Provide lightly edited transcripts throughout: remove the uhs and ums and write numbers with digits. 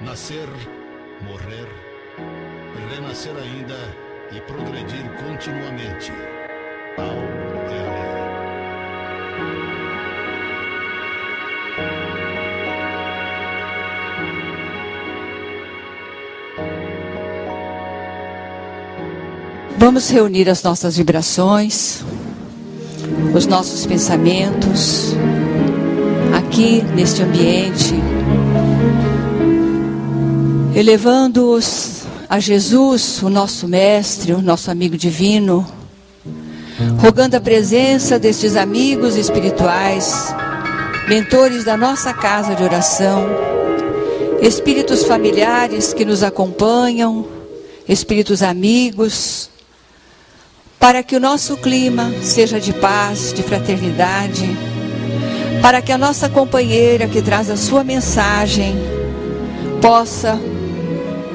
Nascer, morrer, renascer ainda e progredir continuamente. Tal é a lei. Vamos reunir as nossas vibrações, os nossos pensamentos, aqui neste ambiente, elevando-os a Jesus, o nosso Mestre, o nosso amigo divino, rogando a presença destes amigos espirituais, mentores da nossa casa de oração, espíritos familiares que nos acompanham, espíritos amigos, para que o nosso clima seja de paz, de fraternidade, para que a nossa companheira que traz a sua mensagem possa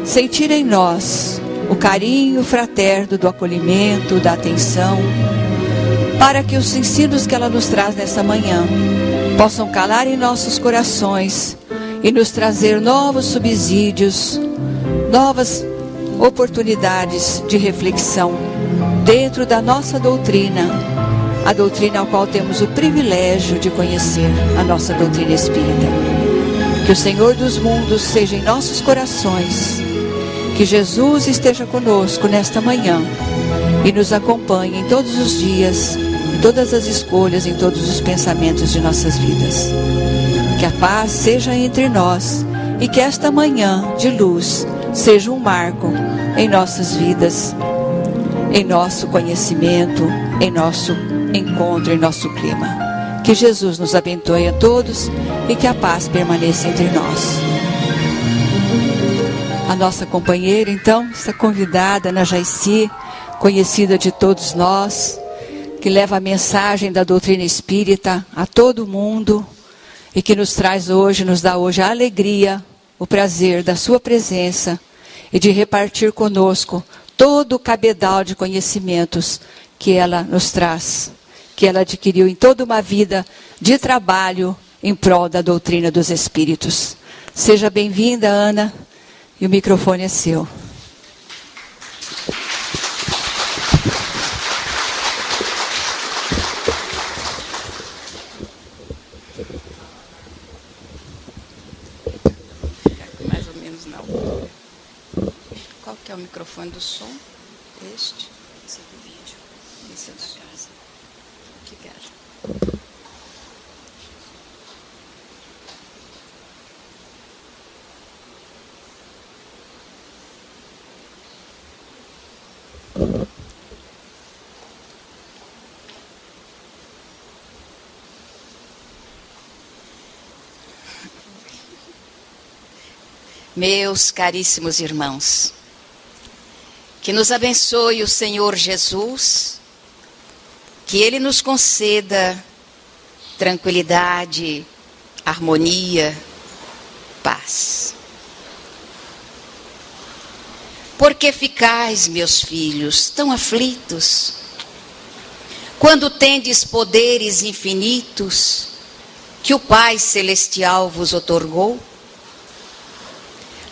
sentir em nós o carinho fraterno do acolhimento, da atenção, para que os ensinos que ela nos traz nessa manhã possam calar em nossos corações e nos trazer novos subsídios, novas oportunidades de reflexão dentro da nossa doutrina, a doutrina ao qual temos o privilégio de conhecer, a nossa doutrina espírita. Que o Senhor dos mundos seja em nossos corações, que Jesus esteja conosco nesta manhã e nos acompanhe em todos os dias, em todas as escolhas, em todos os pensamentos de nossas vidas. Que a paz seja entre nós e que esta manhã de luz seja um marco em nossas vidas, em nosso conhecimento, em nosso encontro, em nosso clima. Que Jesus nos abençoe a todos e que a paz permaneça entre nós. A nossa companheira, então, está convidada, Ana Jaici, conhecida de todos nós, que leva a mensagem da doutrina espírita a todo mundo e que nos traz hoje, nos dá hoje a alegria, o prazer da sua presença e de repartir conosco todo o cabedal de conhecimentos que ela nos traz, que ela adquiriu em toda uma vida de trabalho em prol da doutrina dos Espíritos. Seja bem-vinda, Ana, e o microfone é seu. Mais ou menos não. Qual que é o microfone do som? Este? Esse é do vídeo. Esse é da casa. Que quero. Meus caríssimos irmãos, que nos abençoe o Senhor Jesus, que Ele nos conceda tranquilidade, harmonia, paz. Por que ficais, meus filhos, tão aflitos, quando tendes poderes infinitos que o Pai Celestial vos outorgou?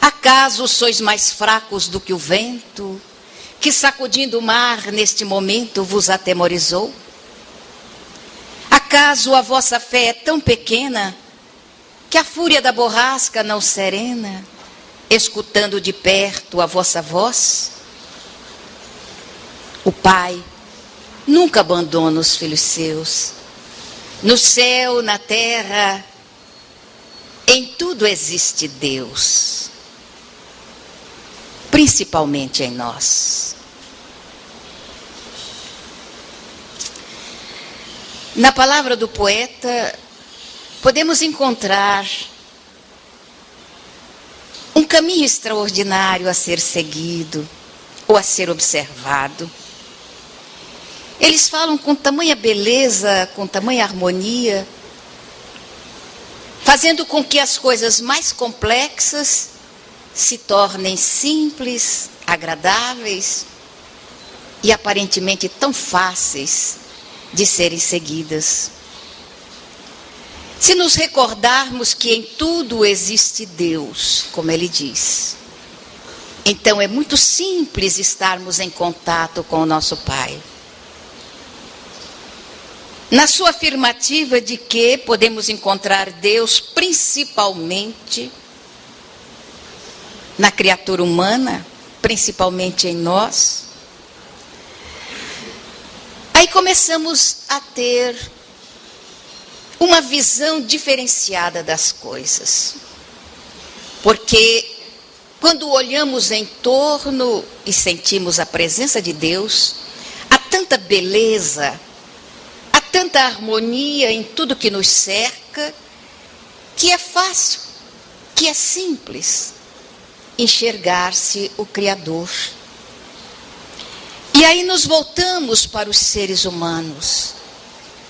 Acaso sois mais fracos do que o vento, que sacudindo o mar neste momento vos atemorizou? Acaso a vossa fé é tão pequena, que a fúria da borrasca não serena, escutando de perto a vossa voz? O Pai nunca abandona os filhos seus. No céu, na terra, em tudo existe Deus. Principalmente em nós. Na palavra do poeta, podemos encontrar um caminho extraordinário a ser seguido ou a ser observado. Eles falam com tamanha beleza, com tamanha harmonia, fazendo com que as coisas mais complexas se tornem simples, agradáveis e aparentemente tão fáceis de serem seguidas. Se nos recordarmos que em tudo existe Deus, como ele diz, então é muito simples estarmos em contato com o nosso Pai. Na sua afirmativa de que podemos encontrar Deus principalmente na criatura humana, principalmente em nós, aí começamos a ter uma visão diferenciada das coisas. Porque quando olhamos em torno e sentimos a presença de Deus, há tanta beleza, há tanta harmonia em tudo que nos cerca, que é fácil, que é simples enxergar-se o Criador. E aí nos voltamos para os seres humanos,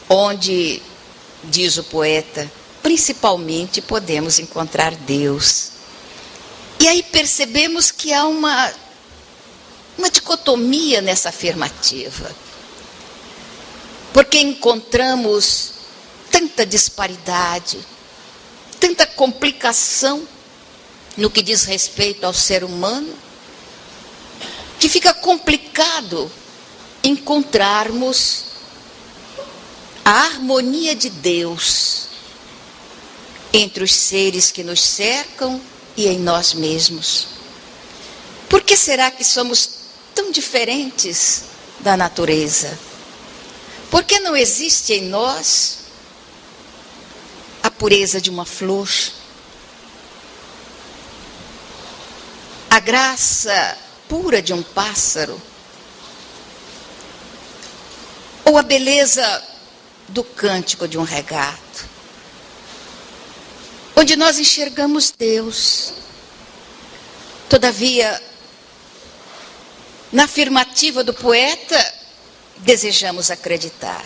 onde, diz o poeta, principalmente podemos encontrar Deus. E aí percebemos que há uma dicotomia nessa afirmativa. Porque encontramos tanta disparidade, tanta complicação no que diz respeito ao ser humano, que fica complicado encontrarmos a harmonia de Deus entre os seres que nos cercam e em nós mesmos. Por que será que somos tão diferentes da natureza? Por que não existe em nós a pureza de uma flor? A graça pura de um pássaro? Ou a beleza do cântico de um regato? Onde nós enxergamos Deus. Todavia, na afirmativa do poeta, desejamos acreditar.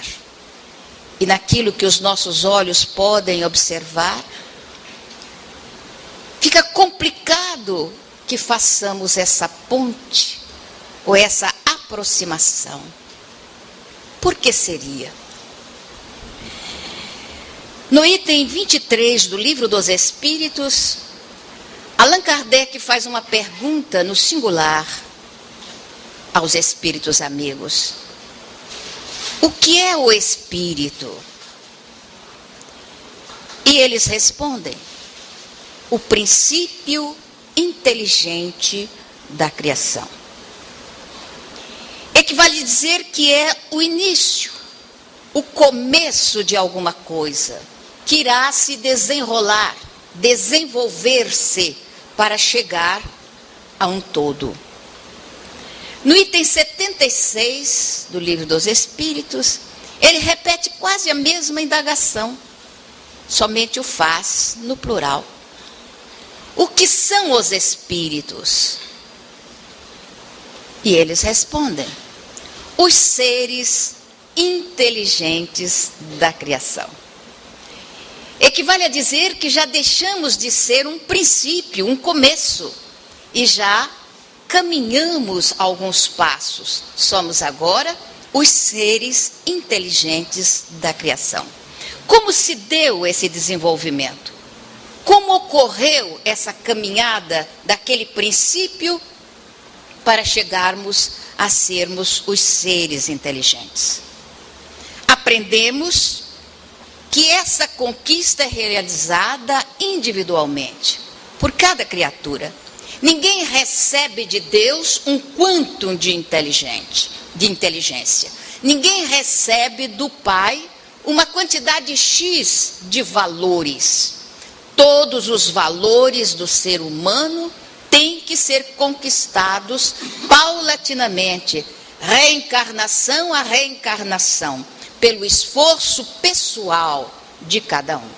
E naquilo que os nossos olhos podem observar, fica complicado que façamos essa ponte ou essa aproximação. Por que seria? No item 23 do Livro dos Espíritos, Allan Kardec faz uma pergunta no singular aos espíritos amigos. O que é o espírito? E eles respondem: o princípio inteligente da criação. Equivale a dizer que é o início, o começo de alguma coisa, que irá se desenrolar, desenvolver-se para chegar a um todo. No item 76 do Livro dos Espíritos, ele repete quase a mesma indagação, somente o faz no plural. O que são os espíritos? E eles respondem: os seres inteligentes da criação. Equivale a dizer que já deixamos de ser um princípio, um começo, e já caminhamos alguns passos. Somos agora os seres inteligentes da criação. Como se deu esse desenvolvimento? Como ocorreu essa caminhada daquele princípio para chegarmos a sermos os seres inteligentes? Aprendemos que essa conquista é realizada individualmente, por cada criatura. Ninguém recebe de Deus um quantum de inteligência. Ninguém recebe do Pai uma quantidade X de valores. Todos os valores do ser humano têm que ser conquistados paulatinamente, reencarnação a reencarnação, pelo esforço pessoal de cada um.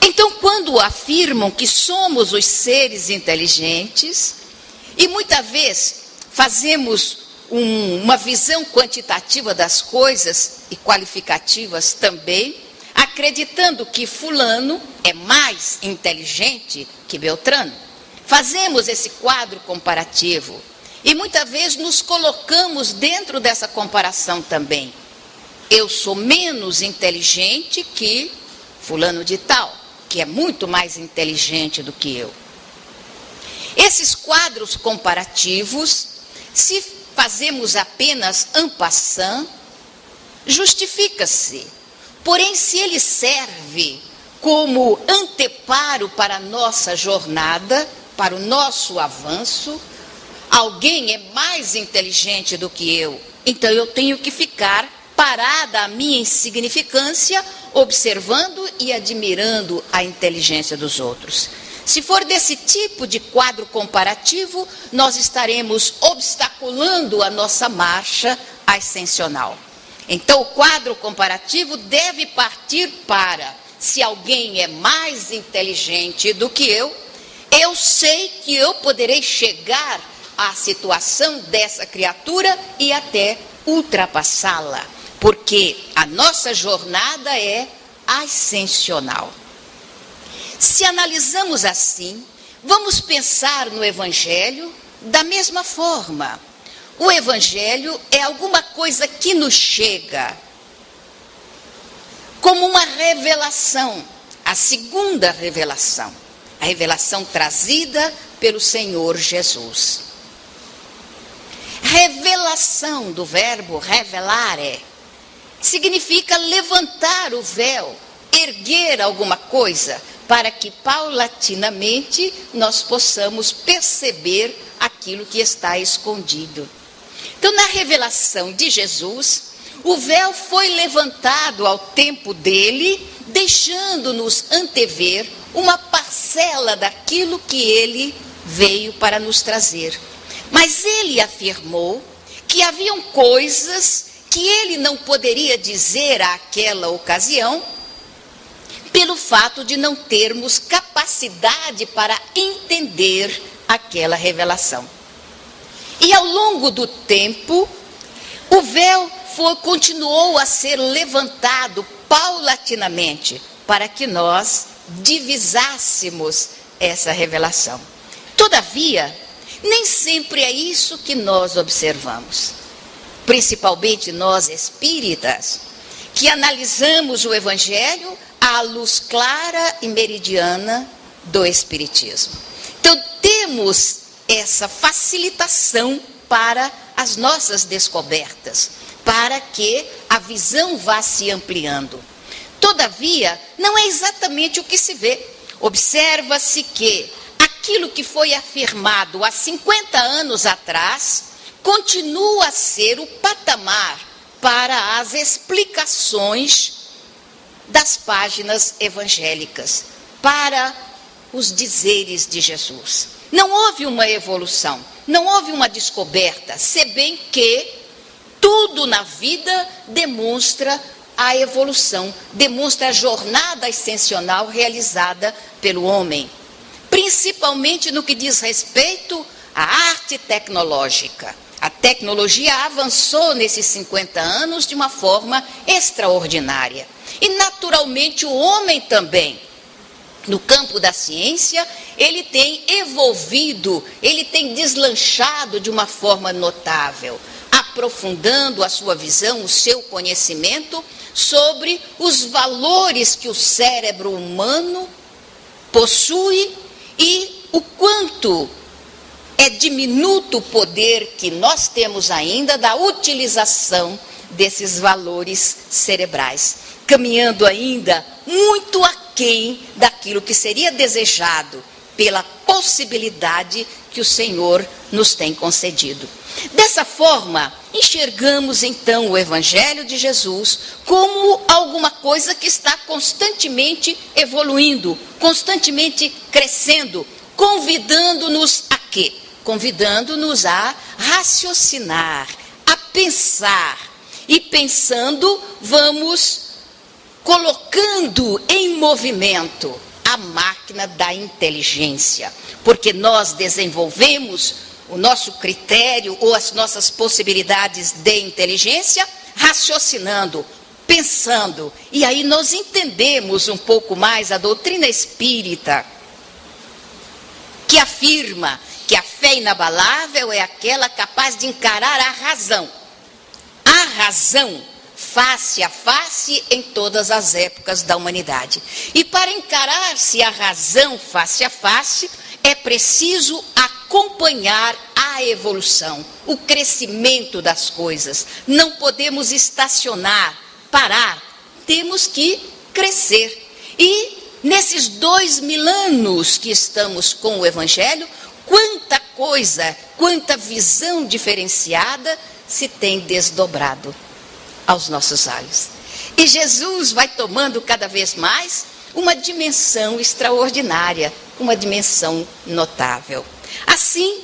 Então, quando afirmam que somos os seres inteligentes, e muitas vezes fazemos uma visão quantitativa das coisas e qualificativas também, acreditando que fulano é mais inteligente que Beltrano. Fazemos esse quadro comparativo e muitas vezes nos colocamos dentro dessa comparação também. eu sou menos inteligente que fulano de tal, que é muito mais inteligente do que eu. Esses quadros comparativos, se fazemos apenas en passant, justifica-se. Porém, se ele serve como anteparo para a nossa jornada, para o nosso avanço, alguém é mais inteligente do que eu, então eu tenho que ficar parada a minha insignificância, observando e admirando a inteligência dos outros. Se for desse tipo de quadro comparativo, nós estaremos obstaculando a nossa marcha ascensional. Então, o quadro comparativo deve partir para: se alguém é mais inteligente do que eu sei que eu poderei chegar à situação dessa criatura e até ultrapassá-la, porque a nossa jornada é ascensional. Se analisamos assim, vamos pensar no Evangelho da mesma forma. O Evangelho é alguma coisa que nos chega como uma revelação, a segunda revelação, a revelação trazida pelo Senhor Jesus. Revelação, do verbo revelare, significa levantar o véu, erguer alguma coisa, para que paulatinamente nós possamos perceber aquilo que está escondido. Então, na revelação de Jesus, o véu foi levantado ao tempo dele, deixando-nos antever uma parcela daquilo que ele veio para nos trazer. Mas ele afirmou que haviam coisas que ele não poderia dizer àquela ocasião, pelo fato de não termos capacidade para entender aquela revelação. E ao longo do tempo, o véu continuou a ser levantado paulatinamente, para que nós divisássemos essa revelação. Todavia, nem sempre é isso que nós observamos. Principalmente nós espíritas, que analisamos o Evangelho à luz clara e meridiana do Espiritismo. Então, temos essa facilitação para as nossas descobertas, para que a visão vá se ampliando. Todavia, não é exatamente o que se vê. Observa-se que aquilo que foi afirmado há 50 anos atrás continua a ser o patamar para as explicações das páginas evangélicas, para os dizeres de Jesus. Não houve uma evolução, não houve uma descoberta, se bem que tudo na vida demonstra a evolução, demonstra a jornada ascensional realizada pelo homem, principalmente no que diz respeito à arte tecnológica. A tecnologia avançou nesses 50 anos de uma forma extraordinária. E, naturalmente, o homem também, no campo da ciência, ele tem evolvido, ele tem deslanchado de uma forma notável, aprofundando a sua visão, o seu conhecimento sobre os valores que o cérebro humano possui e o quanto é diminuto o poder que nós temos ainda da utilização desses valores cerebrais, caminhando ainda muito aquém daquilo que seria desejado pela possibilidade que o Senhor nos tem concedido. Dessa forma, enxergamos então o Evangelho de Jesus como alguma coisa que está constantemente evoluindo, constantemente crescendo, convidando-nos a quê? Convidando-nos a raciocinar, a pensar. E pensando, vamos colocando em movimento a máquina da inteligência, porque nós desenvolvemos o nosso critério ou as nossas possibilidades de inteligência raciocinando, pensando, e aí nós entendemos um pouco mais a doutrina espírita, que afirma que a fé inabalável é aquela capaz de encarar a razão. A razão face a face em todas as épocas da humanidade. E para encarar-se a razão face a face, é preciso acompanhar a evolução, o crescimento das coisas. Não podemos estacionar, parar, temos que crescer. E nesses 2000 anos que estamos com o Evangelho, quanta coisa, quanta visão diferenciada se tem desdobrado aos nossos olhos. E Jesus vai tomando cada vez mais uma dimensão extraordinária, uma dimensão notável. Assim,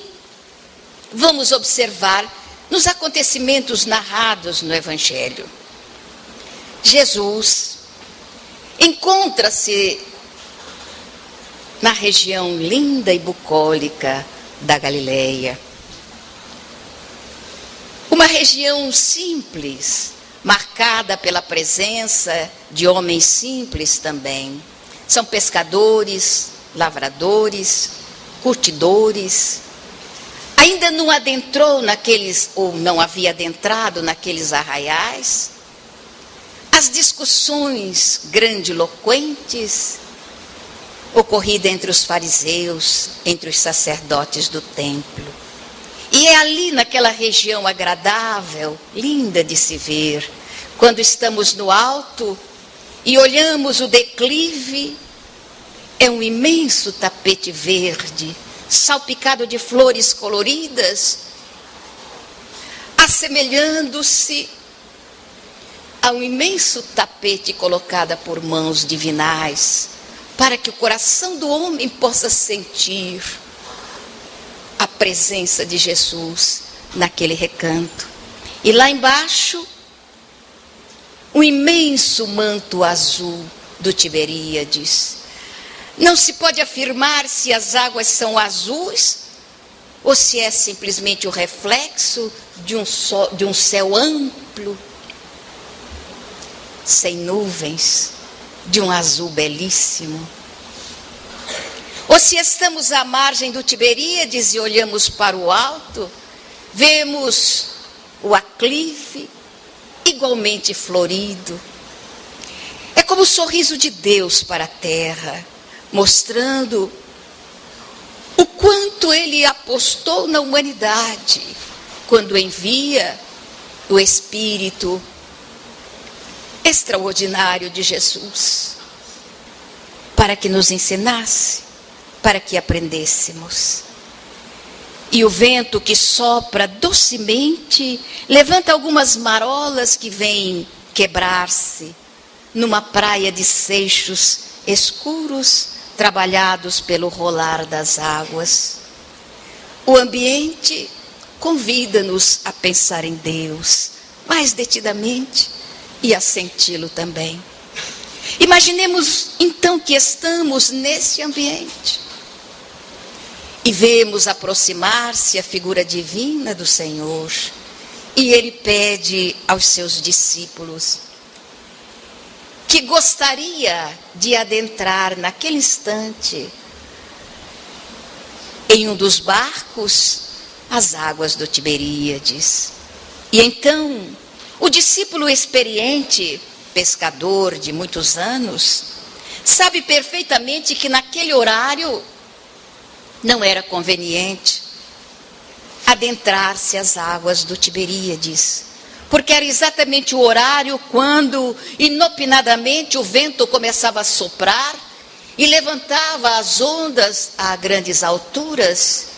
vamos observar nos acontecimentos narrados no Evangelho. Jesus encontra-se na região linda e bucólica da Galileia. Uma região simples, marcada pela presença de homens simples também. São pescadores, lavradores, curtidores. Ainda não adentrou naqueles, ou não havia adentrado naqueles arraiais, as discussões grandiloquentes ocorridas entre os fariseus, entre os sacerdotes do templo. E é ali naquela região agradável, linda de se ver, quando estamos no alto e olhamos o declive, é um imenso tapete verde, salpicado de flores coloridas, assemelhando-se a um imenso tapete colocado por mãos divinais, para que o coração do homem possa sentir a presença de Jesus naquele recanto. E lá embaixo, um imenso manto azul do Tiberíades. Não se pode afirmar se as águas são azuis ou se é simplesmente o reflexo de um céu amplo, sem nuvens, de um azul belíssimo. Ou se estamos à margem do Tiberíades e olhamos para o alto, vemos o aclive igualmente florido. É como o sorriso de Deus para a terra, mostrando o quanto Ele apostou na humanidade quando envia o Espírito extraordinário de Jesus para que nos ensinasse, para que aprendêssemos. E o vento que sopra docemente levanta algumas marolas que vêm quebrar-se numa praia de seixos escuros trabalhados pelo rolar das águas. O ambiente convida-nos a pensar em Deus mais detidamente e a senti-lo também. Imaginemos então que estamos nesse ambiente e vemos aproximar-se a figura divina do Senhor, e Ele pede aos seus discípulos que gostaria de adentrar naquele instante em um dos barcos as águas do Tiberíades. E então o discípulo experiente, pescador de muitos anos, sabe perfeitamente que naquele horário não era conveniente adentrar-se às águas do Tiberíades, porque era exatamente o horário quando, inopinadamente, o vento começava a soprar e levantava as ondas a grandes alturas,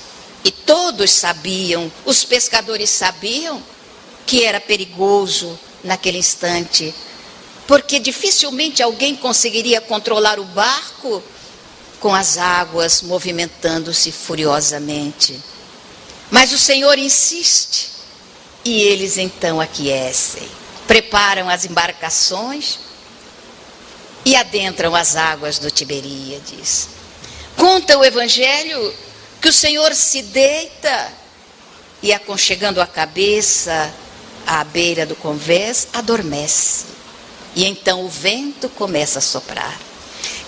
e todos sabiam, os pescadores sabiam, que era perigoso naquele instante, porque dificilmente alguém conseguiria controlar o barco com as águas movimentando-se furiosamente. Mas o Senhor insiste, e eles então aquecem, preparam as embarcações e adentram as águas do Tiberíades. Conta o Evangelho que o Senhor se deita e, aconchegando a cabeça à beira do convés, adormece. E então o vento começa a soprar,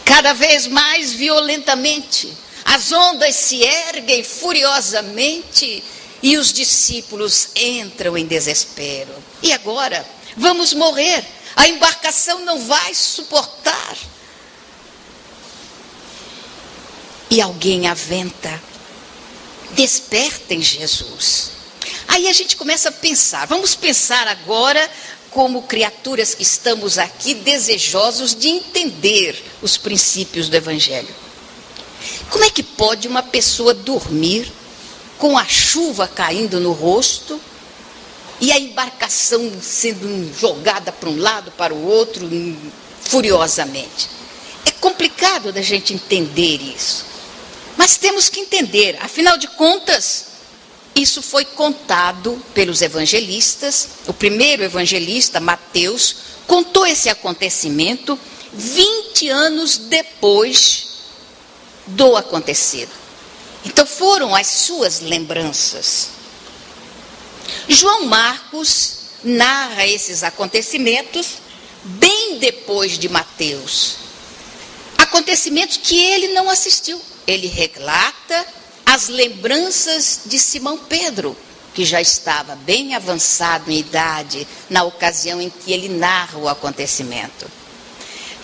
cada vez mais violentamente. As ondas se erguem furiosamente e os discípulos entram em desespero. E agora vamos morrer, a embarcação não vai suportar. E alguém aventa, despertem Jesus. Aí a gente começa a pensar, vamos pensar agora como criaturas que estamos aqui desejosos de entender os princípios do Evangelho. Como é que pode uma pessoa dormir com a chuva caindo no rosto e a embarcação sendo jogada para um lado, para o outro, furiosamente? É complicado da gente entender isso. Mas temos que entender, afinal de contas, isso foi contado pelos evangelistas. O primeiro evangelista, Mateus, contou esse acontecimento 20 anos depois do acontecido. Então foram as suas lembranças. João Marcos narra esses acontecimentos bem depois de Mateus. Acontecimentos que ele não assistiu. Ele relata as lembranças de Simão Pedro, que já estava bem avançado em idade na ocasião em que ele narra o acontecimento.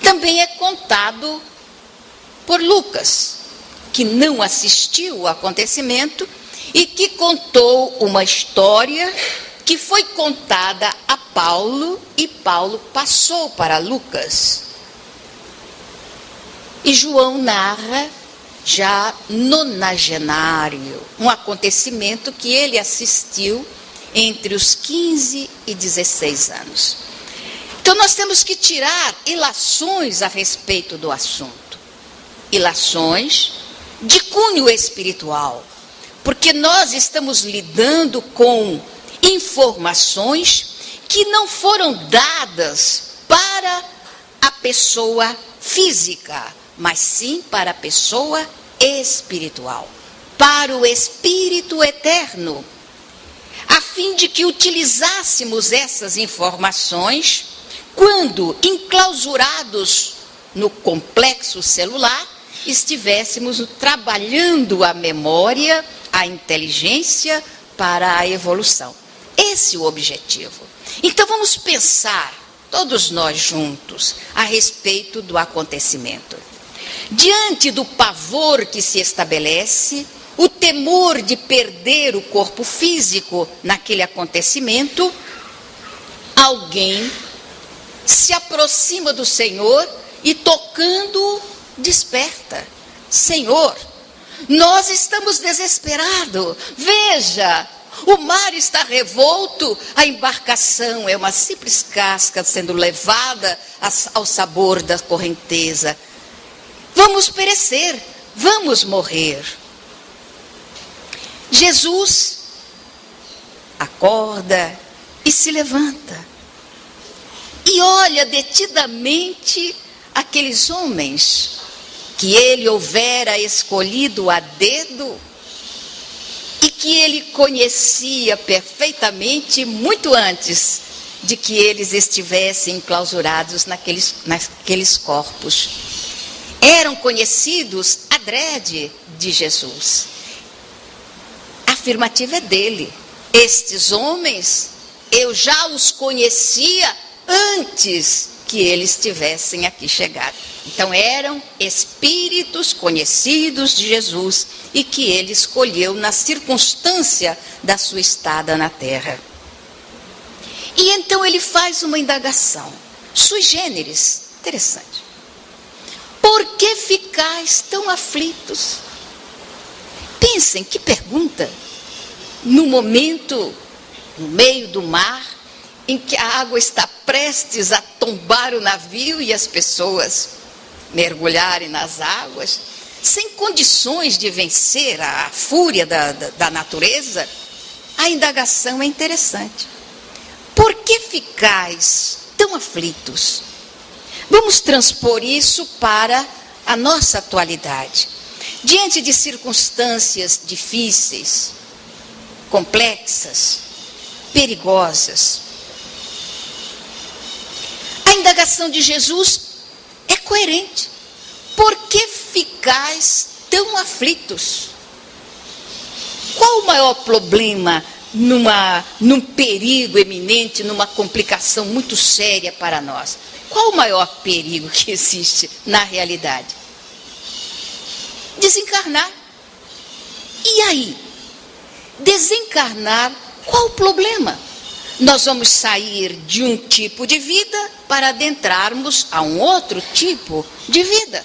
Também é contado por Lucas, que não assistiu o acontecimento e que contou uma história que foi contada a Paulo e Paulo passou para Lucas. E João narra já nonagenário, um acontecimento que ele assistiu entre os 15 e 16 anos. Então nós temos que tirar ilações a respeito do assunto. Ilações de cunho espiritual, porque nós estamos lidando com informações que não foram dadas para a pessoa física, mas sim para a pessoa espiritual, para o Espírito eterno, a fim de que utilizássemos essas informações quando, enclausurados no complexo celular, estivéssemos trabalhando a memória, a inteligência para a evolução. Esse é o objetivo. Então vamos pensar, todos nós juntos, a respeito do acontecimento. Diante do pavor que se estabelece, o temor de perder o corpo físico naquele acontecimento, alguém se aproxima do Senhor e tocando, desperta. Senhor, nós estamos desesperados. Veja, o mar está revolto, a embarcação é uma simples casca sendo levada ao sabor da correnteza. Vamos perecer, vamos morrer. Jesus acorda e se levanta. E olha detidamente aqueles homens que ele houvera escolhido a dedo e que ele conhecia perfeitamente muito antes de que eles estivessem enclausurados naqueles corpos. Eram conhecidos adrede de Jesus. A afirmativa é dele. Estes homens, eu já os conhecia antes que eles tivessem aqui chegado. Então eram espíritos conhecidos de Jesus e que ele escolheu na circunstância da sua estada na terra. E então ele faz uma indagação, sui generis, interessante. Por que ficais tão aflitos? Pensem, que pergunta. No momento, no meio do mar, em que a água está prestes a tombar o navio e as pessoas mergulharem nas águas, sem condições de vencer a fúria da natureza, a indagação é interessante. Por que ficais tão aflitos? Vamos transpor isso para a nossa atualidade. Diante de circunstâncias difíceis, complexas, perigosas, a indagação de Jesus é coerente. Por que ficais tão aflitos? Qual o maior problema num perigo eminente, numa complicação muito séria para nós. Qual o maior perigo que existe na realidade? Desencarnar. E aí? Desencarnar, qual o problema? Nós vamos sair de um tipo de vida para adentrarmos a um outro tipo de vida.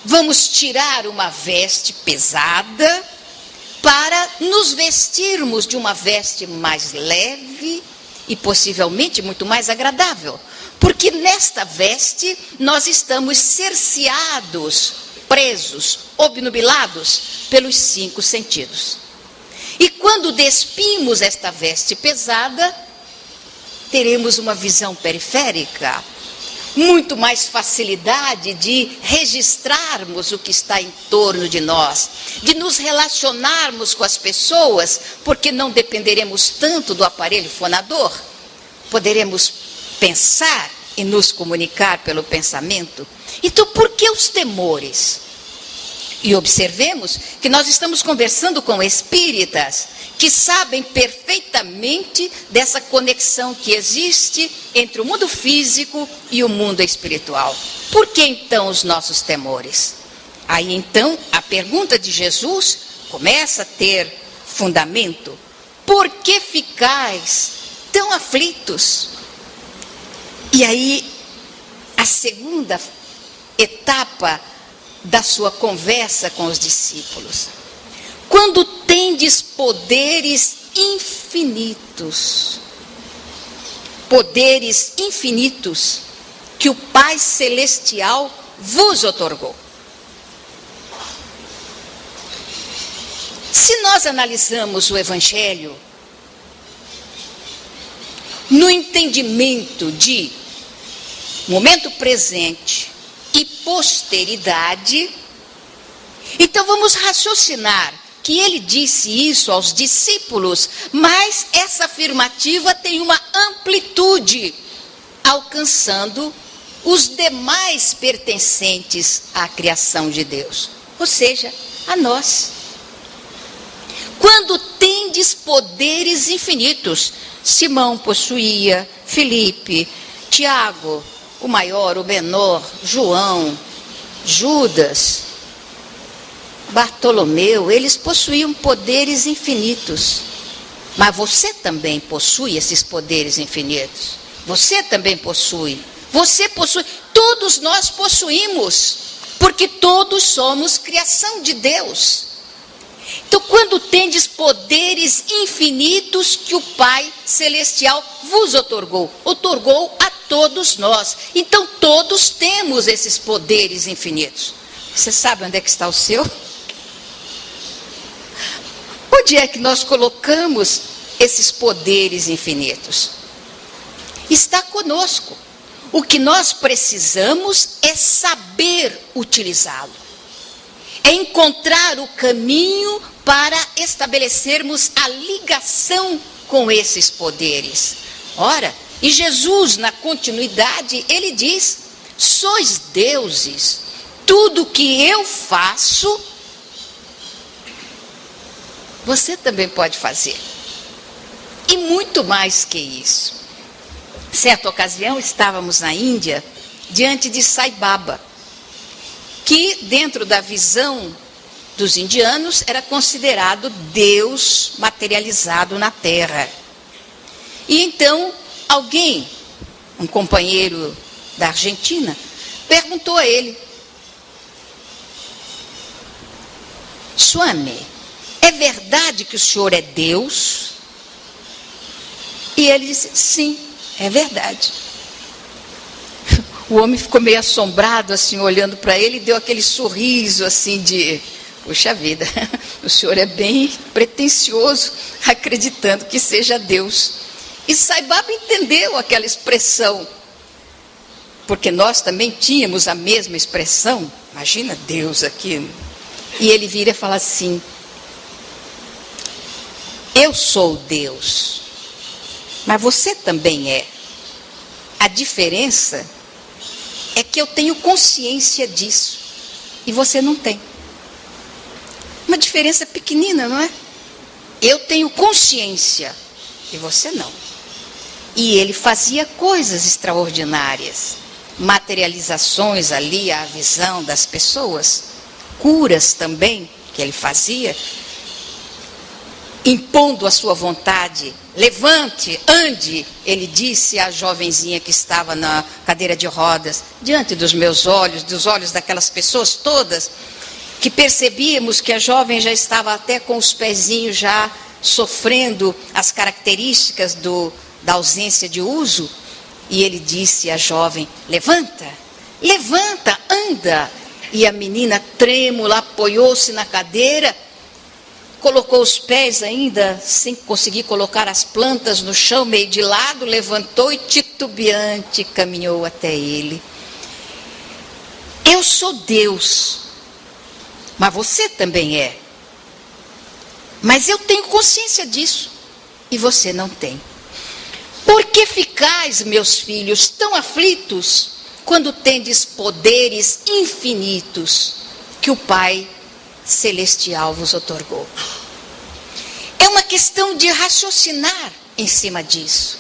Vamos tirar uma veste pesada para nos vestirmos de uma veste mais leve e possivelmente muito mais agradável. Porque nesta veste nós estamos cerceados, presos, obnubilados pelos 5 sentidos. E quando despimos esta veste pesada, teremos uma visão periférica, muito mais facilidade de registrarmos o que está em torno de nós, de nos relacionarmos com as pessoas, porque não dependeremos tanto do aparelho fonador, poderemos pensar e nos comunicar pelo pensamento. Então, por que os temores? E observemos que nós estamos conversando com espíritas que sabem perfeitamente dessa conexão que existe entre o mundo físico e o mundo espiritual. Por que então os nossos temores? Aí então a pergunta de Jesus começa a ter fundamento. Por que ficais tão aflitos? E aí a segunda etapa da sua conversa com os discípulos. Quando tendes poderes infinitos que o Pai Celestial vos outorgou. Se nós analisamos o Evangelho no entendimento de momento presente e posteridade, então vamos raciocinar que ele disse isso aos discípulos, mas essa afirmativa tem uma amplitude, alcançando os demais pertencentes à criação de Deus, ou seja, a nós. Quando tendes poderes infinitos, Simão possuía, Filipe, Tiago, o maior, o menor, João, Judas, Bartolomeu, eles possuíam poderes infinitos. Mas você também possui esses poderes infinitos. Você também possui. Você possui. Todos nós possuímos. Porque todos somos criação de Deus. Então, quando tendes poderes infinitos que o Pai Celestial vos outorgou a todos nós. Então, todos temos esses poderes infinitos. Você sabe onde é que está o seu? Onde é que nós colocamos esses poderes infinitos? Está conosco. O que nós precisamos é saber utilizá-lo. É encontrar o caminho para estabelecermos a ligação com esses poderes. Ora, e Jesus, na continuidade, ele diz: sois deuses, tudo que eu faço, você também pode fazer. E muito mais que isso. Certa ocasião, estávamos na Índia, diante de Sai Baba, que dentro da visão dos indianos era considerado Deus materializado na Terra. E então alguém, um companheiro da Argentina, perguntou a ele: Swami, é verdade que o senhor é Deus? E ele disse: sim, é verdade. O homem ficou meio assombrado, assim, olhando para ele, e deu aquele sorriso, assim, de: puxa vida, o senhor é bem pretensioso, acreditando que seja Deus. E Sai Baba entendeu aquela expressão, porque nós também tínhamos a mesma expressão. Imagina Deus aqui. E ele vira e fala assim: eu sou Deus, mas você também é. A diferença é que eu tenho consciência disso e você não tem. Uma diferença pequenina, não é? eu tenho consciência e você não. E ele fazia coisas extraordinárias, materializações ali, a visão das pessoas, curas também que ele fazia, impondo a sua vontade. Levante, ande, ele disse à jovenzinha que estava na cadeira de rodas, diante dos meus olhos, dos olhos daquelas pessoas todas, que percebíamos que a jovem já estava até com os pezinhos já sofrendo as características da ausência de uso. E ele disse à jovem: levanta, levanta, anda. E a menina trêmula apoiou-se na cadeira, colocou os pés ainda, sem conseguir colocar as plantas no chão, meio de lado, levantou e titubeante caminhou até ele. Eu sou Deus, mas você também é. Mas eu tenho consciência disso e você não tem. Por que ficais, meus filhos, tão aflitos, quando tendes poderes infinitos que o Pai Celestial vos otorgou? É uma questão de raciocinar em cima disso.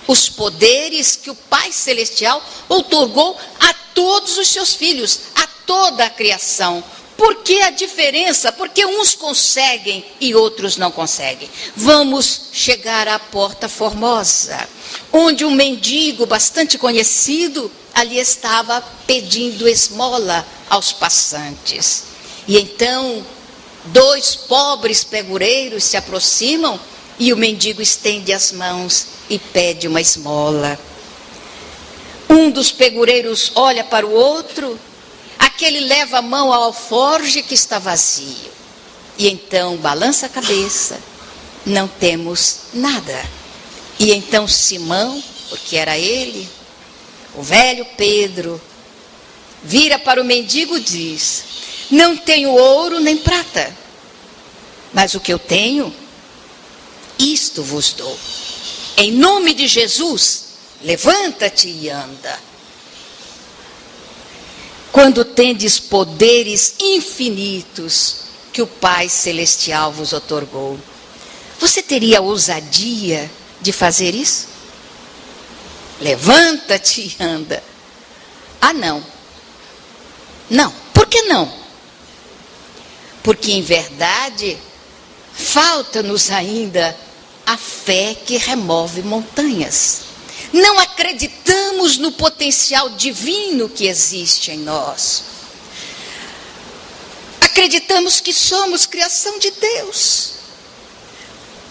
Os poderes que o Pai Celestial otorgou a todos os seus filhos, a toda a criação. Por que a diferença? Porque uns conseguem e outros não conseguem. Vamos chegar à Porta Formosa, onde um mendigo bastante conhecido ali estava pedindo esmola aos passantes. E então 2 pobres pegureiros se aproximam e o mendigo estende as mãos e pede uma esmola. Um dos pegureiros olha para o outro, aquele leva a mão ao alforje que está vazio. E então balança a cabeça, não temos nada. E então Simão, porque era ele, o velho Pedro, vira para o mendigo e diz: não tenho ouro nem prata, mas o que eu tenho, isto vos dou. Em nome de Jesus, levanta-te e anda. Quando tendes poderes infinitos que o Pai Celestial vos otorgou, você teria a ousadia de fazer isso? Levanta-te e anda. Ah, não. Não. Por que não? Porque, em verdade, falta-nos ainda a fé que remove montanhas. Não acreditamos no potencial divino que existe em nós. Acreditamos que somos criação de Deus.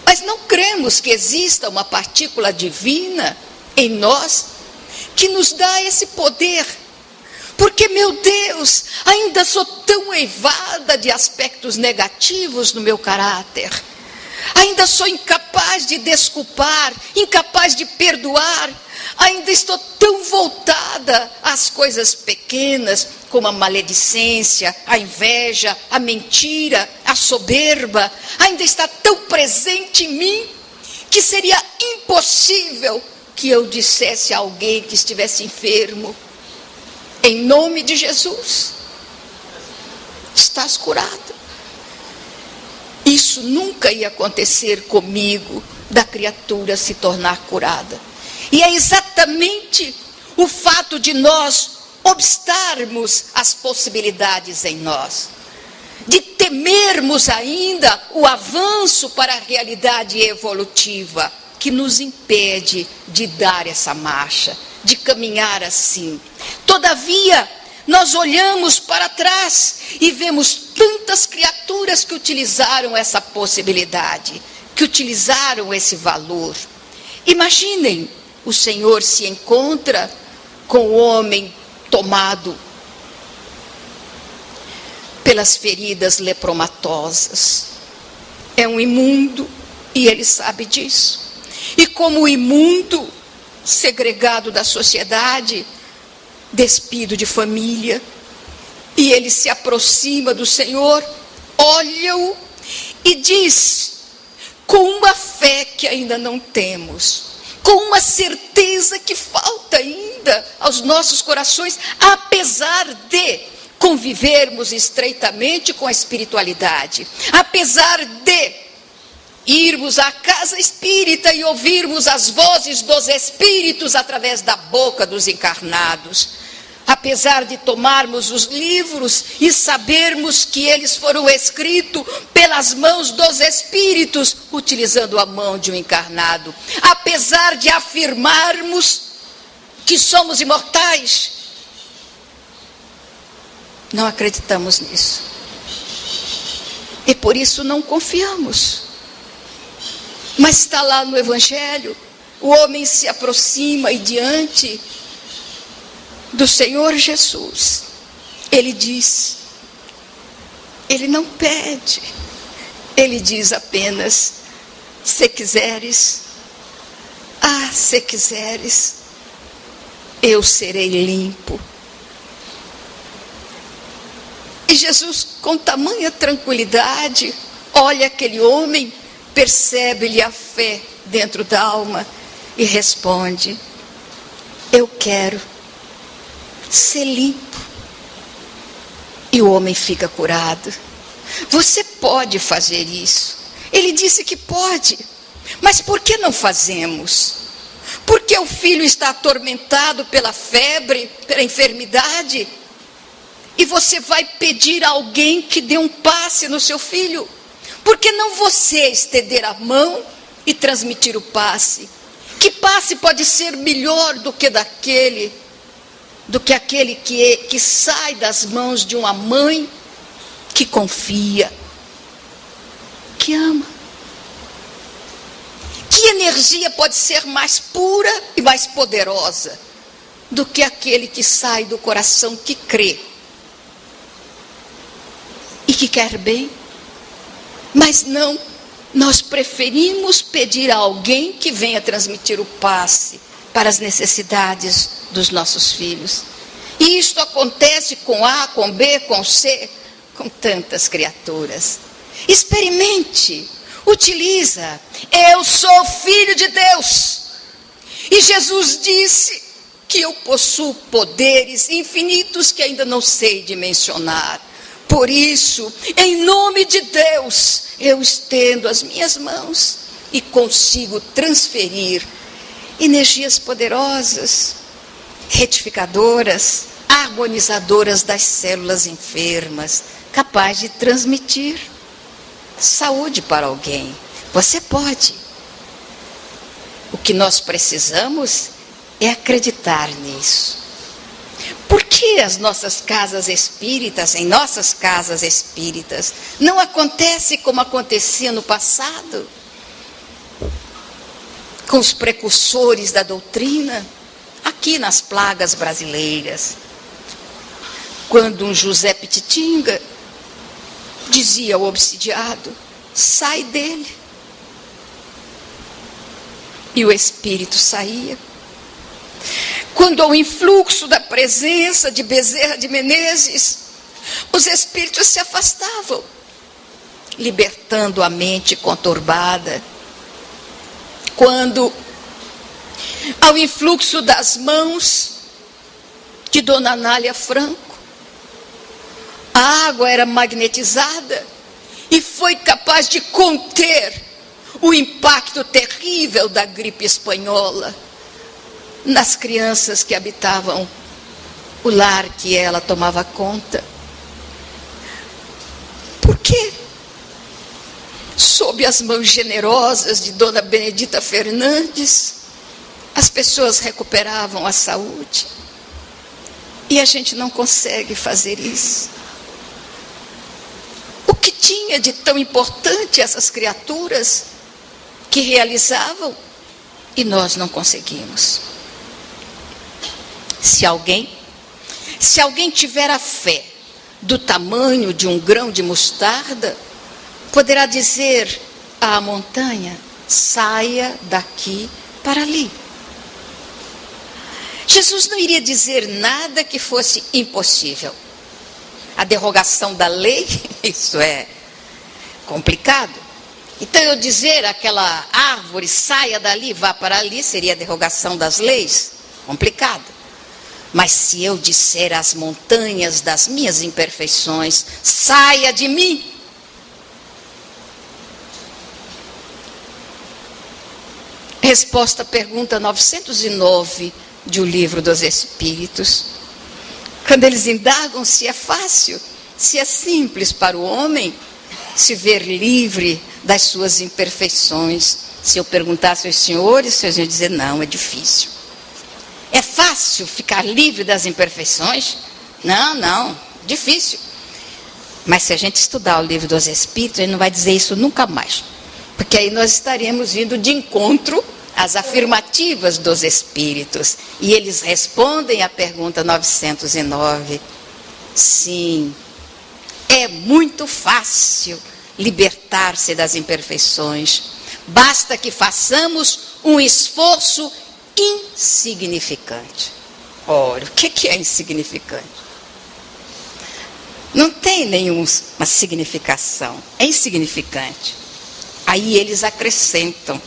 Mas não cremos que exista uma partícula divina em nós que nos dá esse poder. Porque, meu Deus, ainda sou tão eivada de aspectos negativos no meu caráter. Ainda sou incapaz de desculpar, incapaz de perdoar. Ainda estou tão voltada às coisas pequenas, como a maledicência, a inveja, a mentira, a soberba. Ainda está tão presente em mim que seria impossível que eu dissesse a alguém que estivesse enfermo: em nome de Jesus, estás curado. Isso nunca ia acontecer comigo, da criatura se tornar curada. E é exatamente o fato de nós obstarmos as possibilidades em nós, de temermos ainda o avanço para a realidade evolutiva, que nos impede de dar essa marcha, de caminhar assim. Todavia, nós olhamos para trás e vemos tantas criaturas que utilizaram essa possibilidade, que utilizaram esse valor. Imaginem, o Senhor se encontra com o homem tomado pelas feridas lepromatosas. É um imundo e ele sabe disso. E como imundo, segregado da sociedade, despido de família, e ele se aproxima do Senhor, olha-o e diz, com uma fé que ainda não temos, com uma certeza que falta ainda aos nossos corações, apesar de convivermos estreitamente com a espiritualidade, apesar de irmos à casa espírita e ouvirmos as vozes dos espíritos através da boca dos encarnados. Apesar de tomarmos os livros e sabermos que eles foram escritos pelas mãos dos espíritos, utilizando a mão de um encarnado. Apesar de afirmarmos que somos imortais, não acreditamos nisso. E por isso não confiamos. Mas está lá no Evangelho, o homem se aproxima e diante do Senhor Jesus, ele diz, ele não pede, ele diz apenas, se quiseres, se quiseres, eu serei limpo. E Jesus, com tamanha tranquilidade, olha aquele homem, percebe-lhe a fé dentro da alma e responde, eu quero ser limpo. E o homem fica curado. Você pode fazer isso. Ele disse que pode. Mas por que não fazemos? Porque o filho está atormentado pela febre, pela enfermidade, e você vai pedir a alguém que dê um passe no seu filho. Por que não você estender a mão e transmitir o passe? Que passe pode ser melhor do que aquele que sai das mãos de uma mãe que confia, que ama? Que energia pode ser mais pura e mais poderosa do que aquele que sai do coração que crê e que quer bem? Mas não, nós preferimos pedir a alguém que venha transmitir o passe para as necessidades dos nossos filhos. E isto acontece com A, com B, com C, com tantas criaturas. Experimente, utiliza. Eu sou filho de Deus. E Jesus disse que eu possuo poderes infinitos que ainda não sei dimensionar. Por isso, em nome de Deus, eu estendo as minhas mãos e consigo transferir energias poderosas, retificadoras, harmonizadoras das células enfermas, capaz de transmitir saúde para alguém. Você pode. O que nós precisamos é acreditar nisso. Por que as nossas casas espíritas, em nossas casas espíritas, não acontece como acontecia no passado? Com os precursores da doutrina, aqui nas plagas brasileiras. Quando um José Pititinga dizia ao obsidiado, sai dele. E o espírito saía. Quando ao influxo da presença de Bezerra de Menezes, os espíritos se afastavam, libertando a mente conturbada. Quando ao influxo das mãos de Dona Anália Franco, a água era magnetizada e foi capaz de conter o impacto terrível da gripe espanhola nas crianças que habitavam o lar que ela tomava conta. Por quê? Sob as mãos generosas de Dona Benedita Fernandes, as pessoas recuperavam a saúde. E a gente não consegue fazer isso. O que tinha de tão importante essas criaturas que realizavam e nós não conseguimos? Se alguém tiver a fé do tamanho de um grão de mostarda, poderá dizer à montanha, saia daqui para ali. Jesus não iria dizer nada que fosse impossível. A derrogação da lei, isso é complicado. Então eu dizer àquela árvore, saia dali, vá para ali, seria a derrogação das leis, complicado. Mas se eu disser às montanhas das minhas imperfeições, saia de mim, resposta à pergunta 909 de O Livro dos Espíritos. Quando eles indagam se é fácil, se é simples para o homem se ver livre das suas imperfeições. Se eu perguntasse aos senhores, eles iam dizer, não, é difícil. É fácil ficar livre das imperfeições? Não, difícil. Mas se a gente estudar o Livro dos Espíritos, ele não vai dizer isso nunca mais. Porque aí nós estaremos indo de encontro às afirmativas dos Espíritos. E eles respondem à pergunta 909. Sim, é muito fácil libertar-se das imperfeições. Basta que façamos um esforço insignificante. Ora, o que é insignificante? Não tem nenhuma significação. É insignificante. Aí eles acrescentam.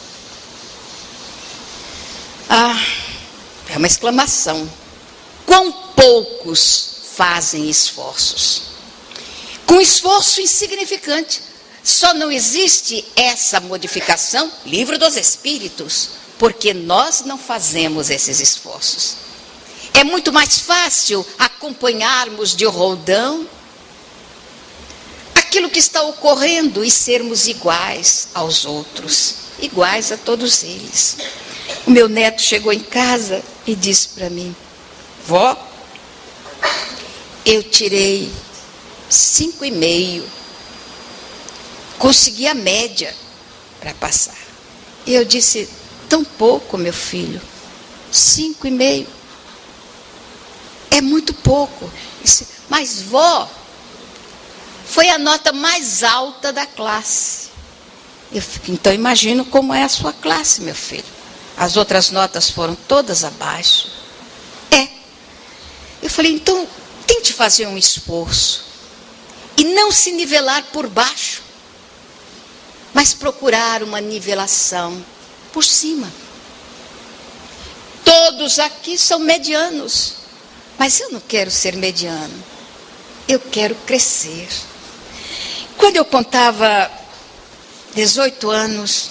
É uma exclamação. Quão poucos fazem esforços. Com esforço insignificante. Só não existe essa modificação, Livro dos Espíritos, porque nós não fazemos esses esforços. É muito mais fácil acompanharmos de roldão aquilo que está ocorrendo e sermos iguais aos outros, iguais a todos eles. O meu neto chegou em casa e disse para mim, vó, eu tirei 5,5, consegui a média para passar. E eu disse, tão pouco, meu filho, 5,5. É muito pouco. Disse, mas vó, foi a nota mais alta da classe. Então imagino como é a sua classe, meu filho. As outras notas foram todas abaixo. Eu falei, então tente fazer um esforço. E não se nivelar por baixo, mas procurar uma nivelação por cima. Todos aqui são medianos, mas eu não quero ser mediano. Eu quero crescer. Quando eu contava 18 anos,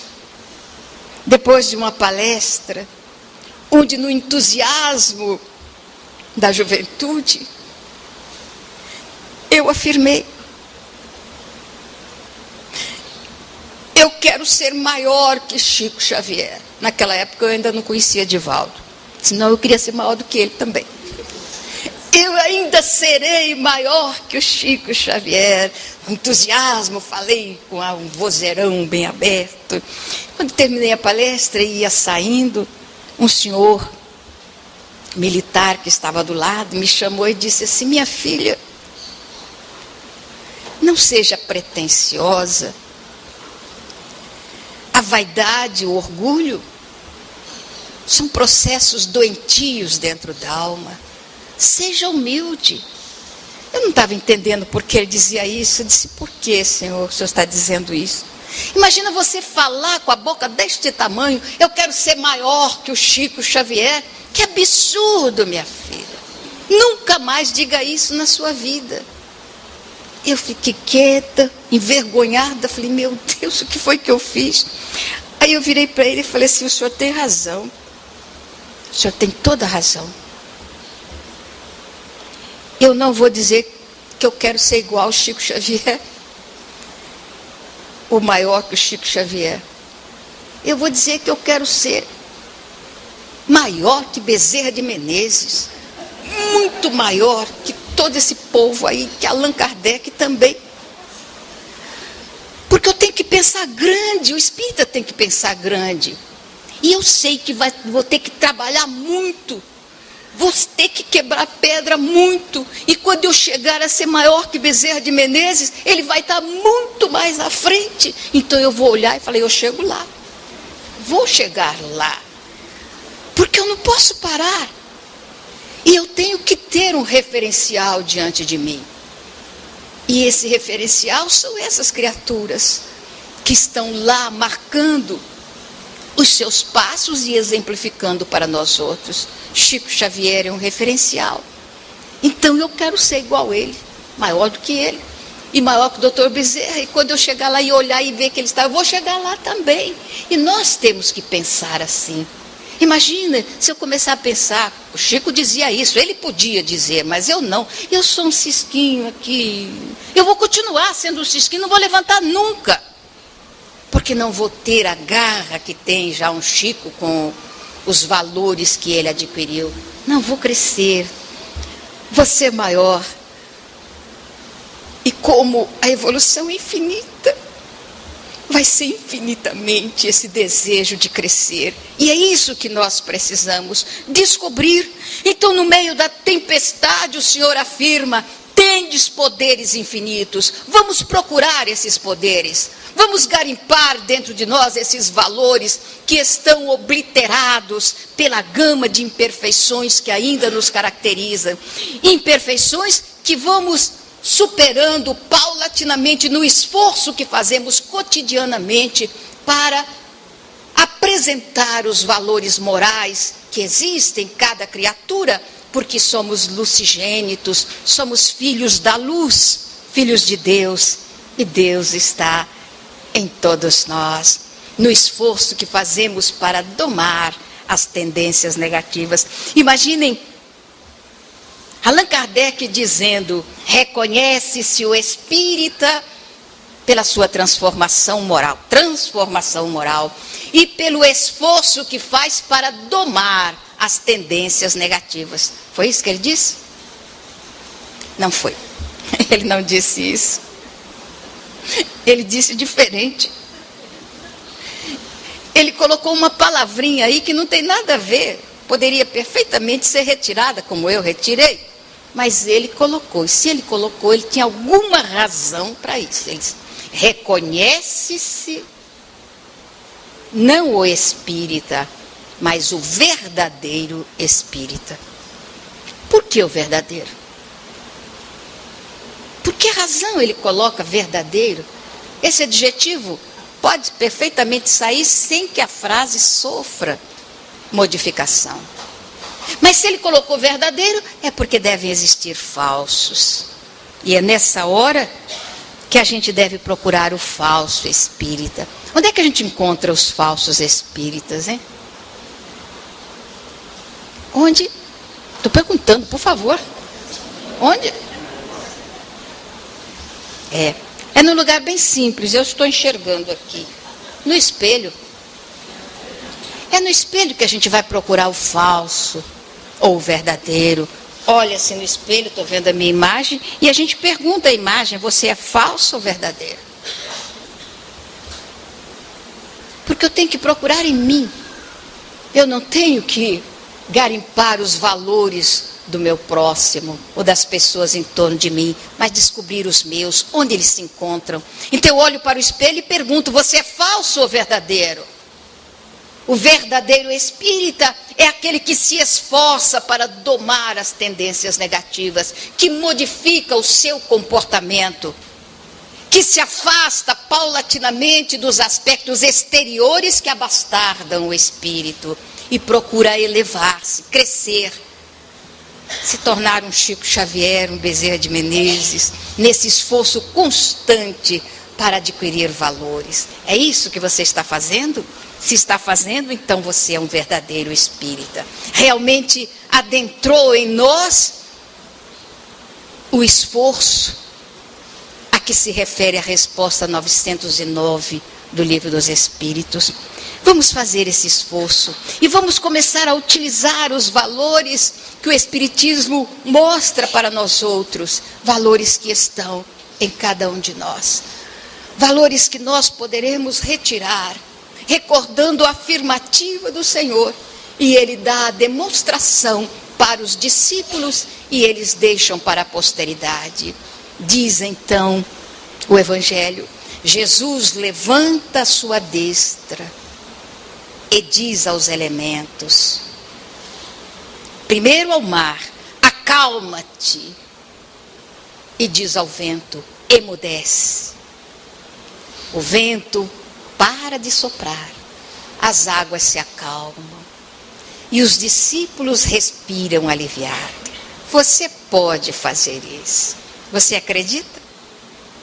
depois de uma palestra, onde no entusiasmo da juventude, eu afirmei, eu quero ser maior que Chico Xavier. Naquela época eu ainda não conhecia Divaldo, senão eu queria ser maior do que ele também. Eu ainda serei maior que o Chico Xavier. Entusiasmo, falei com um vozeirão bem aberto. Quando terminei a palestra e ia saindo, um senhor militar que estava do lado me chamou e disse assim, minha filha, não seja pretensiosa. A vaidade, o orgulho, são processos doentios dentro da alma. Seja humilde. Eu não estava entendendo por que ele dizia isso. Eu disse, por que, Senhor, o Senhor está dizendo isso? Imagina você falar com a boca deste tamanho, eu quero ser maior que o Chico Xavier. Que absurdo, minha filha. Nunca mais diga isso na sua vida. Eu fiquei quieta, envergonhada, falei, meu Deus, o que foi que eu fiz? Aí eu virei para ele e falei assim, o senhor tem razão. O senhor tem toda a razão. Eu não vou dizer que eu quero ser igual ao Chico Xavier, ou maior que o Chico Xavier. Eu vou dizer que eu quero ser maior que Bezerra de Menezes, muito maior que todo esse povo aí, que Allan Kardec também. Porque eu tenho que pensar grande, o espírita tem que pensar grande. E eu sei que vou ter que trabalhar muito, vou ter que quebrar pedra muito. E quando eu chegar a ser maior que Bezerra de Menezes, ele vai estar muito mais à frente. Então eu vou olhar e falei, eu chego lá. Vou chegar lá. Porque eu não posso parar. E eu tenho que ter um referencial diante de mim. E esse referencial são essas criaturas que estão lá marcando os seus passos e exemplificando para nós outros. Chico Xavier é um referencial. Então eu quero ser igual a ele, maior do que ele. e maior que o doutor Bezerra, e quando eu chegar lá e olhar e ver que ele está, eu vou chegar lá também. E nós temos que pensar assim. Imagina se eu começar a pensar, o Chico dizia isso, ele podia dizer, mas eu não. Eu sou um cisquinho aqui, eu vou continuar sendo um cisquinho, não vou levantar nunca. Porque não vou ter a garra que tem já um Chico com os valores que ele adquiriu. Não vou crescer, vou ser maior. E como a evolução é infinita, vai ser infinitamente esse desejo de crescer. E é isso que nós precisamos descobrir. Então, no meio da tempestade, o Senhor afirma: tendes poderes infinitos. Vamos procurar esses poderes. Vamos garimpar dentro de nós esses valores que estão obliterados pela gama de imperfeições que ainda nos caracterizam. Imperfeições que vamos superando paulatinamente no esforço que fazemos cotidianamente para apresentar os valores morais que existem em cada criatura, porque somos lucigênitos, somos filhos da luz, filhos de Deus, e Deus está em todos nós, no esforço que fazemos para domar as tendências negativas. Imaginem Allan Kardec dizendo: reconhece-se o espírita pela sua transformação moral, e pelo esforço que faz para domar as tendências negativas. Foi isso que ele disse? Não foi. Ele não disse isso. Ele disse diferente. Ele colocou uma palavrinha aí que não tem nada a ver. Poderia perfeitamente ser retirada, como eu retirei. Mas ele colocou. E se ele colocou, ele tinha alguma razão para isso. Ele disse: reconhece-se não o espírita, mas o verdadeiro espírita. Por que o verdadeiro? Por que razão ele coloca verdadeiro? Esse adjetivo pode perfeitamente sair sem que a frase sofra modificação. Mas se ele colocou verdadeiro, é porque devem existir falsos. E é nessa hora que a gente deve procurar o falso espírita. Onde é que a gente encontra os falsos espíritas, hein? Onde? Estou perguntando, por favor. Onde? É num lugar bem simples, eu estou enxergando aqui. No espelho. É no espelho que a gente vai procurar o falso ou o verdadeiro. Olha-se no espelho, estou vendo a minha imagem, e a gente pergunta à imagem: você é falso ou verdadeiro? Porque eu tenho que procurar em mim. Eu não tenho que garimpar os valores do meu próximo ou das pessoas em torno de mim, mas descobrir os meus, onde eles se encontram. Então eu olho para o espelho e pergunto: você é falso ou verdadeiro? O verdadeiro espírita é aquele que se esforça para domar as tendências negativas, que modifica o seu comportamento, que se afasta paulatinamente dos aspectos exteriores que abastardam o espírito e procura elevar-se, crescer, se tornar um Chico Xavier, um Bezerra de Menezes, nesse esforço constante para adquirir valores. É isso que você está fazendo? Se está fazendo, então você é um verdadeiro espírita. Realmente adentrou em nós o esforço a que se refere a resposta 909 do Livro dos Espíritos. Vamos fazer esse esforço e vamos começar a utilizar os valores que o Espiritismo mostra para nós outros, valores que estão em cada um de nós, valores que nós poderemos retirar, recordando a afirmativa do Senhor, e Ele dá a demonstração para os discípulos e eles deixam para a posteridade. Diz então o Evangelho: Jesus levanta a sua destra e diz aos elementos, primeiro ao mar: acalma-te, e diz ao vento: emudece. O vento para de soprar, as águas se acalmam e os discípulos respiram aliviados. Você pode fazer isso. Você acredita?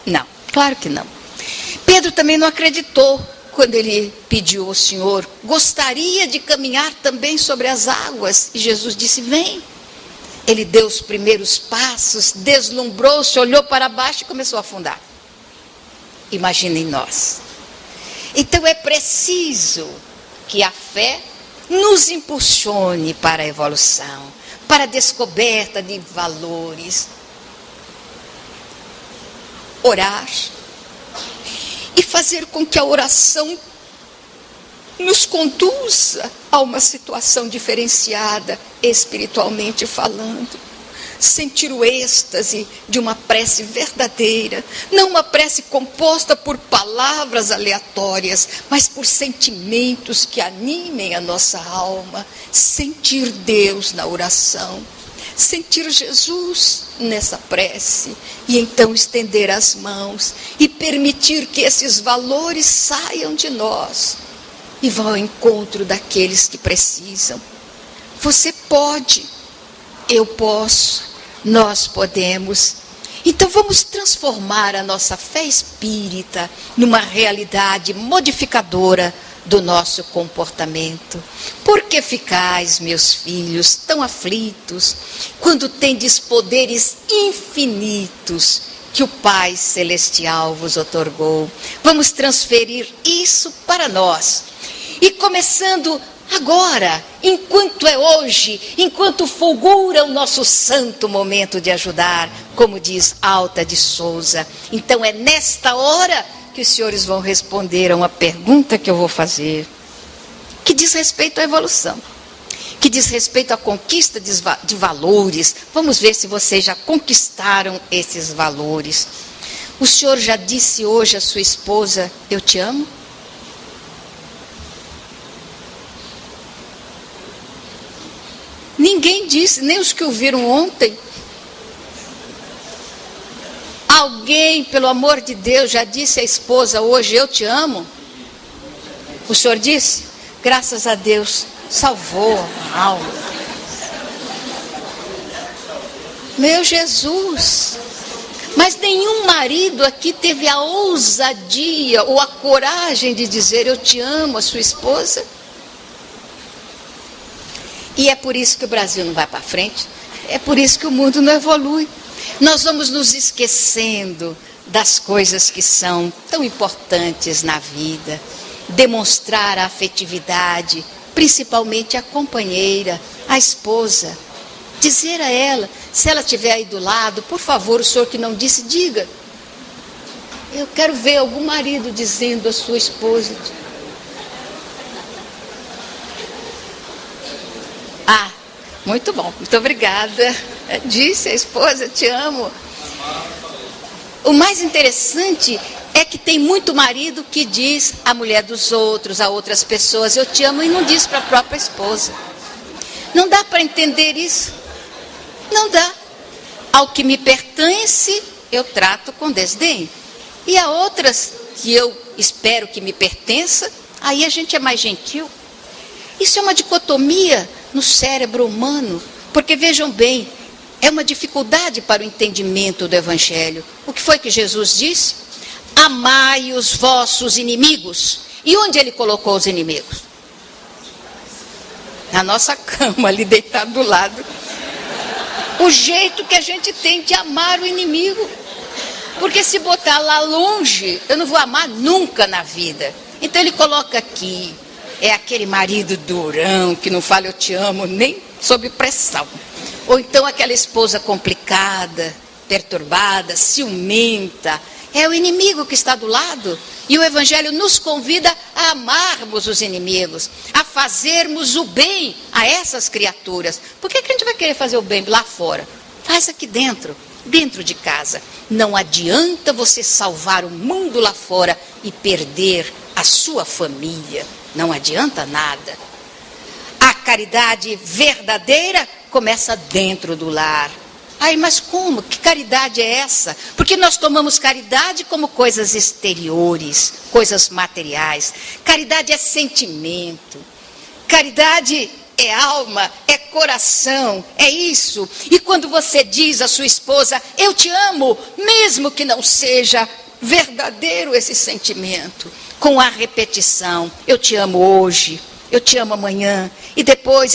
Não, claro que não. Pedro também não acreditou quando ele pediu ao Senhor, gostaria de caminhar também sobre as águas. E Jesus disse, vem. Ele deu os primeiros passos, deslumbrou-se, olhou para baixo e começou a afundar. Imaginem nós. Então é preciso que a fé nos impulsione para a evolução, para a descoberta de valores. Orar e fazer com que a oração nos conduza a uma situação diferenciada, espiritualmente falando. Sentir o êxtase de uma prece verdadeira, não uma prece composta por palavras aleatórias, mas por sentimentos que animem a nossa alma. Sentir Deus na oração, sentir Jesus nessa prece, e então estender as mãos e permitir que esses valores saiam de nós e vão ao encontro daqueles que precisam. Você pode, eu posso, nós podemos. Então vamos transformar a nossa fé espírita numa realidade modificadora do nosso comportamento. Por que ficais, meus filhos, tão aflitos, quando tendes poderes infinitos que o Pai Celestial vos outorgou? Vamos transferir isso para nós. E começando agora, enquanto é hoje, enquanto fulgura o nosso santo momento de ajudar, como diz Alta de Souza. Então é nesta hora que os senhores vão responder a uma pergunta que eu vou fazer, que diz respeito à evolução, que diz respeito à conquista de valores. Vamos ver se vocês já conquistaram esses valores. O senhor já disse hoje à sua esposa, eu te amo? Ninguém disse, nem os que ouviram ontem. Alguém, pelo amor de Deus, já disse à esposa hoje, eu te amo? O senhor disse? Graças a Deus, salvou a alma. Meu Jesus! Mas nenhum marido aqui teve a ousadia ou a coragem de dizer, eu te amo, a sua esposa? E é por isso que o Brasil não vai para frente, é por isso que o mundo não evolui. Nós vamos nos esquecendo das coisas que são tão importantes na vida. Demonstrar a afetividade, principalmente a companheira, a esposa. Dizer a ela, se ela estiver aí do lado, por favor, o senhor que não disse, diga. Eu quero ver algum marido dizendo à sua esposa. Ah, muito bom, muito obrigada. Disse a esposa, te amo. O mais interessante é que tem muito marido que diz à mulher dos outros, a outras pessoas, eu te amo, e não diz para a própria esposa. Não dá para entender isso. Não dá. Ao que me pertence, eu trato com desdém. E a outras que eu espero que me pertença, aí a gente é mais gentil. Isso é uma dicotomia no cérebro humano, porque vejam bem, é uma dificuldade para o entendimento do Evangelho. O que foi que Jesus disse? Amai os vossos inimigos. E onde ele colocou os inimigos? Na nossa cama, ali deitado do lado. O jeito que a gente tem de amar o inimigo. Porque se botar lá longe, eu não vou amar nunca na vida. Então ele coloca aqui. É aquele marido durão que não fala eu te amo nem sob pressão. Ou então aquela esposa complicada, perturbada, ciumenta. É o inimigo que está do lado. E o Evangelho nos convida a amarmos os inimigos, a fazermos o bem a essas criaturas. Por que a gente vai querer fazer o bem lá fora? Faz aqui dentro, dentro de casa. Não adianta você salvar o mundo lá fora e perder a sua família. Não adianta nada. A caridade verdadeira começa dentro do lar. Ai, mas como? Que caridade é essa? Porque nós tomamos caridade como coisas exteriores, coisas materiais. Caridade é sentimento. Caridade é alma, é coração, é isso. E quando você diz à sua esposa, eu te amo, mesmo que não seja verdadeiro esse sentimento, com a repetição, eu te amo hoje, eu te amo amanhã, e depois,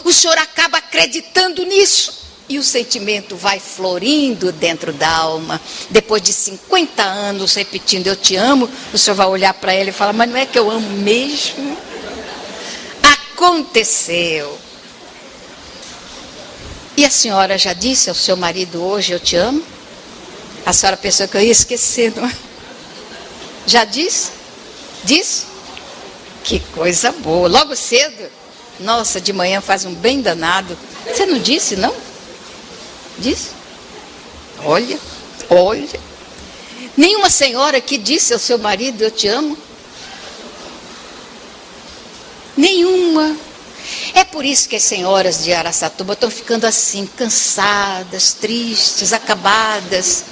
o senhor acaba acreditando nisso. E o sentimento vai florindo dentro da alma. Depois de 50 anos repetindo eu te amo, o senhor vai olhar para ela e falar, mas não é que eu amo mesmo? Aconteceu. E a senhora já disse ao seu marido hoje eu te amo? A senhora pensou que eu ia esquecer, não é? Já disse? Disse? Que coisa boa. Logo cedo? Nossa, de manhã faz um bem danado. Você não disse, não? Disse? Olha. Nenhuma senhora que disse ao seu marido eu te amo? Nenhuma. É por isso que as senhoras de Araçatuba estão ficando assim, cansadas, tristes, acabadas.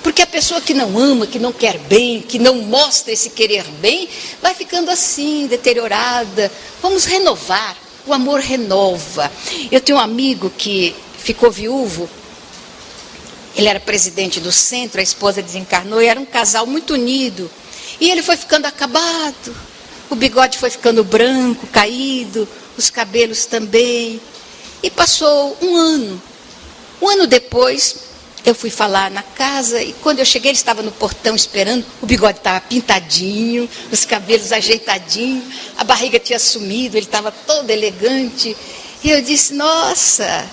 Porque a pessoa que não ama, que não quer bem, que não mostra esse querer bem, vai ficando assim, deteriorada. Vamos renovar. O amor renova. Eu tenho um amigo que ficou viúvo. Ele era presidente do centro, a esposa desencarnou e era um casal muito unido. E ele foi ficando acabado. O bigode foi ficando branco, caído, os cabelos também. E passou um ano. Um ano depois, eu fui falar na casa e quando eu cheguei, ele estava no portão esperando. O bigode estava pintadinho, os cabelos ajeitadinhos, a barriga tinha sumido, ele estava todo elegante. E eu disse, nossa,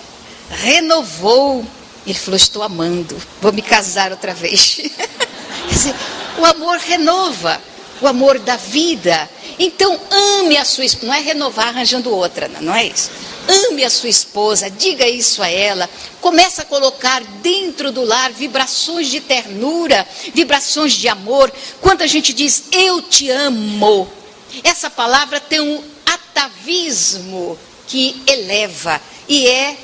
renovou. Ele falou, estou amando, vou me casar outra vez. Quer dizer, o amor renova, o amor da vida. Então, ame a sua esposa, não é renovar arranjando outra, não é isso. Ame a sua esposa, diga isso a ela. Começa a colocar dentro do lar vibrações de ternura, vibrações de amor. Quando a gente diz, eu te amo, essa palavra tem um atavismo que eleva e é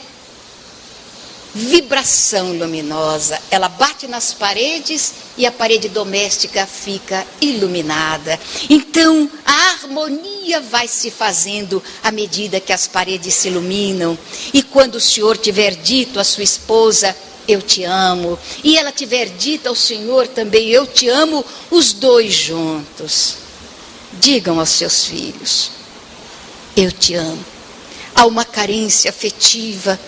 vibração luminosa. Ela bate nas paredes e a parede doméstica fica iluminada. Então a harmonia vai se fazendo à medida que as paredes se iluminam. E quando o senhor tiver dito à sua esposa eu te amo, e ela tiver dito ao senhor também eu te amo, os dois juntos digam aos seus filhos eu te amo. Há uma carência afetiva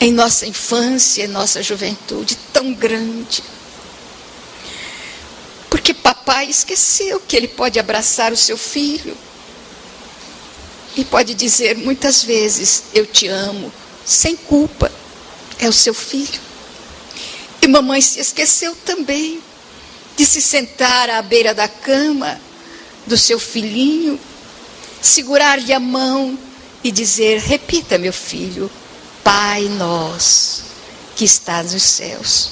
em nossa infância, em nossa juventude, tão grande. Porque papai esqueceu que ele pode abraçar o seu filho. E pode dizer muitas vezes, eu te amo, sem culpa. É o seu filho. E mamãe se esqueceu também de se sentar à beira da cama do seu filhinho, segurar-lhe a mão e dizer, repita meu filho, Pai nosso, que estás nos céus.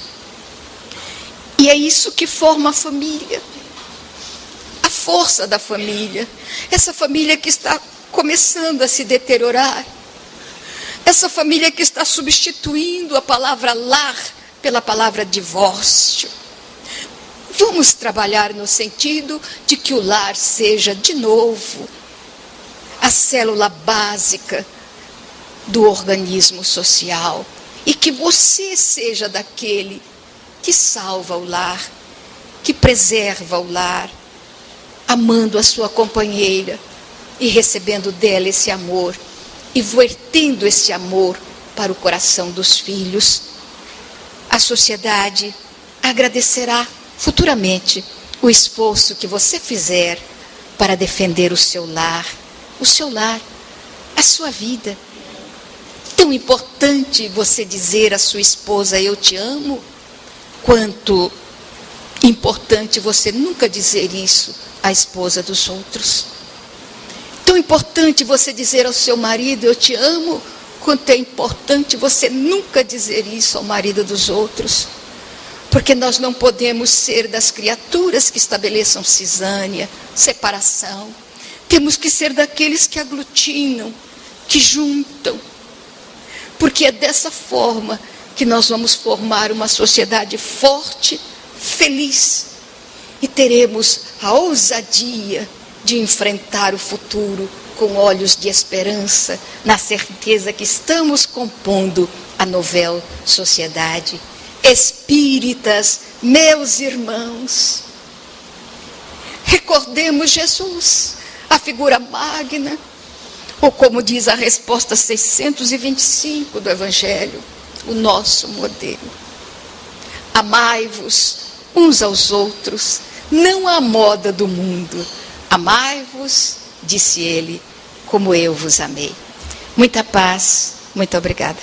E é isso que forma a família. A força da família. Essa família que está começando a se deteriorar. Essa família que está substituindo a palavra lar pela palavra divórcio. Vamos trabalhar no sentido de que o lar seja, de novo, a célula básica do organismo social, e que você seja daquele que salva o lar, que preserva o lar, amando a sua companheira e recebendo dela esse amor e vertendo esse amor para o coração dos filhos. A sociedade agradecerá futuramente o esforço que você fizer para defender o seu lar, a sua vida. Tão importante você dizer à sua esposa eu te amo, quanto importante você nunca dizer isso à esposa dos outros. Tão importante você dizer ao seu marido eu te amo, quanto é importante você nunca dizer isso ao marido dos outros. Porque nós não podemos ser das criaturas que estabeleçam cisânia, separação. Temos que ser daqueles que aglutinam, que juntam. Porque é dessa forma que nós vamos formar uma sociedade forte, feliz. E teremos a ousadia de enfrentar o futuro com olhos de esperança, na certeza que estamos compondo a novel sociedade. Espíritas, meus irmãos, recordemos Jesus, a figura magna, ou como diz a resposta 625 do Evangelho, o nosso modelo. Amai-vos uns aos outros, não à moda do mundo. Amai-vos, disse ele, como eu vos amei. Muita paz, muito obrigada.